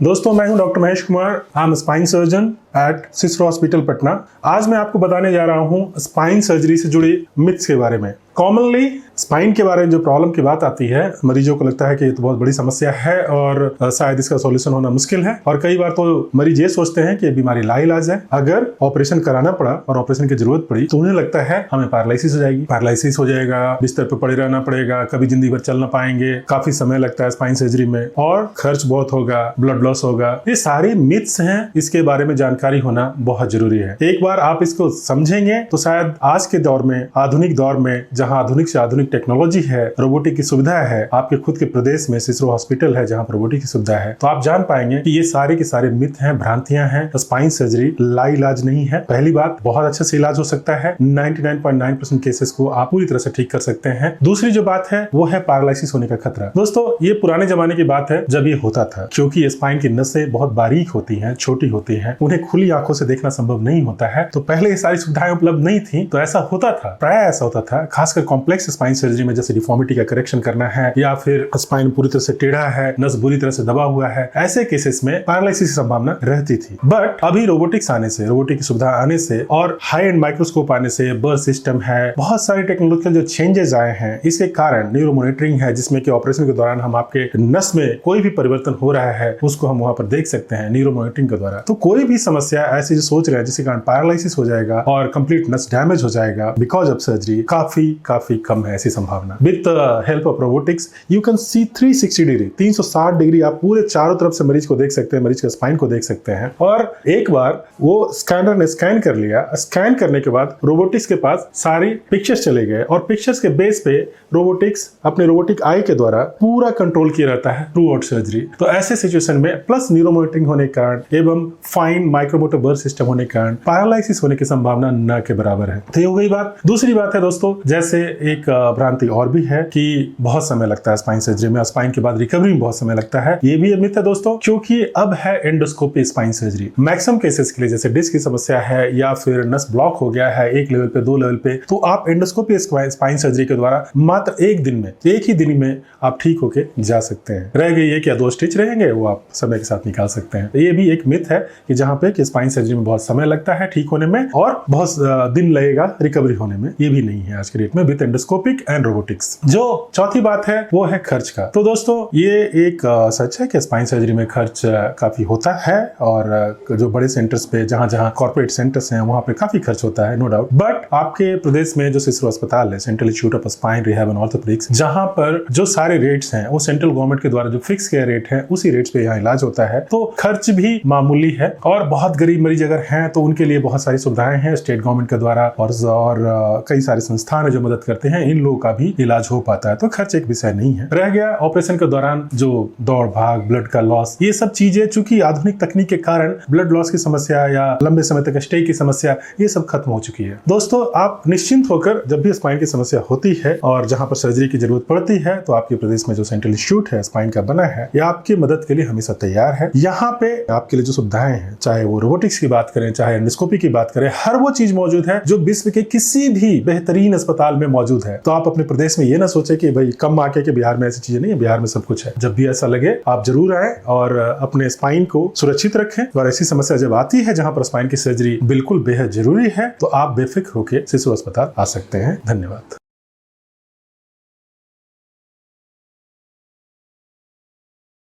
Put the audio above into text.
दोस्तों, मैं हूं doctor Mahesh Kumar. I am spine surgeon at सिस्रो हॉस्पिटल पटना। आज मैं आपको बताने जा रहा हूं स्पाइन सर्जरी से जुड़े मिथ्स के बारे में। कॉमनली स्पाइन के बारे में जो प्रॉब्लम की बात आती है, मरीजों को लगता है कि ये तो बहुत बड़ी समस्या है और शायद इसका सॉल्यूशन होना मुश्किल है। और कई बार तो मरीज ये सोचते हैं कि ये बीमारी लाइलाज है, अगर ऑपरेशन कराना पड़ा और ऑपरेशन की जरूरत पड़ी तो उन्हें लगता है हमें पैरालिसिस हो जाएगी, पैरालिसिस हो जाएगा, बिस्तर पर पड़े रहना पड़ेगा, कभी जिंदगी भर चल ना पाएंगे, काफी समय लगता है स्पाइन सर्जरी में और खर्च बहुत होगा, ब्लड लॉस होगा। ये सारे मिथ्स हैं, इसके बारे में जानकारी होना बहुत जरूरी है। एक बार आप इसको समझेंगे तो शायद आज के दौर में, आधुनिक दौर में, जहां आधुनिक से आधुनिक टेक्नोलॉजी है, रोबोटिक की सुविधा है, आपके खुद के प्रदेश में सिस्रो हॉस्पिटल है जहां रोबोटिक की सुविधा है, तो आप जान पाएंगे कि ये सारे के सारे मिथ हैं, भ्रांतियां हैं। स्पाइन सर्जरी लाइलाज नहीं है। पहली बात, बहुत अच्छे से इलाज हो सकता है। 99.9% केसेस को आप पूरी तरह से ठीक कर सकते हैं। दूसरी जो बात है वो है पैरालिसिस होने का खतरा। दोस्तों, ये पुराने जमाने की बात है जब ये होता था, क्योंकि स्पाइन की नसें बहुत बारीक होती हैं, छोटी होती हैं, उन्हें खुली आंखों से देखना संभव नहीं होता है। तो पहले ये सारी सुविधाएं उपलब्ध नहीं थी, तो ऐसा होता था, प्राय ऐसा होता था, खासकर कॉम्प्लेक्स स्पाइन सर्जरी में, जैसे डिफॉर्मिटी का करेक्शन करना है या फिर स्पाइन पूरी तरह से टेढ़ा है, नस बुरी तरह से दबा हुआ है, ऐसे केसेस में पैरालिसिस की संभावना रहती थी। बट अभी रोबोटिक्स आने से, रोबोटिक की सुविधा आने से और हाई एंड माइक्रोस्कोप आने से, बर्थ सिस्टम है, बहुत सारे टेक्नोलॉजिकल जो चेंजेस आए हैं, इसके कारण न्यूरो मॉनिटरिंग है, जिसमें कि ऑपरेशन के दौरान हम आपके नस में कोई भी परिवर्तन हो रहा है उसको हम वहां पर देख सकते हैं न्यूरो मॉनिटरिंग के द्वारा। तो कोई भी समस्या ऐसी जो सोच रहे हैं जिसके कारण पैरालिसिस हो जाएगा और कंप्लीट नस डैमेज हो जाएगा बिकॉज ऑफ सर्जरी, काफी कम है ऐसी संभावना। With help of robotics you can see 360 degree, 360 degree आप पूरे चारों तरफ से मरीज को देख सकते हैं, मरीज के स्पाइन को देख सकते हैं। और एक बार वो स्कैनर ने स्कैन कर लिया, स्कैन करने के बाद रोबोटिक्स के पास सारी पिक्चर्स चले गए और पिक्चर्स के बेस पे रोबोटिक्स अपने रोबोटिक आई के द्वारा पूरा कंट्रोल किया रहता है थ्रू आउट सर्जरी। तो ऐसे सिचुएशन में प्लस न्यूरो मॉनिटरिंग होने के कारण एवं फाइन माइक्रोमोटर बर्थ सिस्टम होने के कारण पैरालिसिस होने की संभावना न के बराबर है। तो ये हो गई बात। दूसरी बात है दोस्तों, जैसे एक भ्रांति और भी है कि बहुत समय लगता है स्पाइन सर्जरी में, स्पाइन के बाद रिकवरी में बहुत समय लगता है। ये भी एक मिथ है दोस्तों, क्योंकि अब है endoscopy spine surgery. Maximum cases के लिए, जैसे डिस्क की समस्या है या फिर नस ब्लॉक हो गया है एक लेवल पे, 2 लेवल पे, तो आप एंडोस्कोपी स्पाइन सर्जरी के द्वारा मात्र एक दिन में, एक ही दिन में आप ठीक होके जा सकते हैं। रह गई है क्या 2 स्टिच रहेंगे, वो आप समय के साथ निकाल सकते हैं। ये भी एक मिथ है कि जहां पे कि स्पाइन सर्जरी में बहुत समय लगता है ठीक होने में और बहुत दिन लगेगा रिकवरी होने में। ये भी नहीं है आज के डेट में विद एंडोस्कोपिक एंड रोबोटिक्स। जो चौथी बात है वो है खर्च का। तो दोस्तों, ये एक सच है कि स्पाइन सर्जरी में खर्च काफी होता है और जो बड़े सेंटर्स पे, जहां जहां कॉर्पोरेट सेंटर्स हैं, वहां पे काफी खर्च होता है, नो डाउट। बट आपके प्रदेश में जो सिस्रो अस्पताल है, central institute of spine rehab and orthopaedics, जहां पर जो सारे रेट्स हैं वो सेंट्रल गवर्नमेंट के द्वारा जो फिक्स किया रेट है, उसी रेट्स पे यहाँ इलाज होता है। तो खर्च भी मामूली है और बहुत गरीब मरीज अगर हैं तो उनके लिए बहुत सारी सुविधाएं हैं स्टेट गवर्नमेंट के द्वारा और कई सारे संस्थान है जो मदद करते हैं, इन लोगों का भी इलाज हो पाता है। तो खर्च एक विषय नहीं है। रह गया ऑपरेशन के दौरान जो दौड़ भाग, ब्लड का लॉस, ये सब चीजें चूंकि आधुनिक तकनीक के कारण ब्लड लॉस की समस्या या लंबे समय तक स्टे की समस्या, ये सब खत्म हो चुकी है। दोस्तों, आप निश्चिंत होकर जब भी स्पाइन की समस्या होती है और जहां पर सर्जरी की जरूरत पड़ती है, तो आपके प्रदेश में जो सेंट्रल इंस्टीट्यूट है स्पाइन का बना है, ये आपकी मदद के लिए हमेशा तैयार है। यहाँ पे आपके लिए जो सुविधाएं हैं, चाहे वो रोबोटिक्स की बात करें, चाहे एंडोस्कोपी की बात करें, हर वो चीज मौजूद है जो विश्व के किसी भी बेहतरीन अस्पताल में मौजूद है। तो आप अपने प्रदेश में ये ना सोचे कि भाई कम आके के बिहार में ऐसी चीजें नहीं है, बिहार में सब कुछ है। जब भी ऐसा लगे आप जरूर आए और अपने स्पाइन को सुरक्षित रखें। और ऐसी समस्या जब आती है जहां पर स्पाइन की सर्जरी बिल्कुल बेहद जरूरी है, तो आप बेफिक्र होकर सिस्रो अस्पताल आ सकते हैं। धन्यवाद।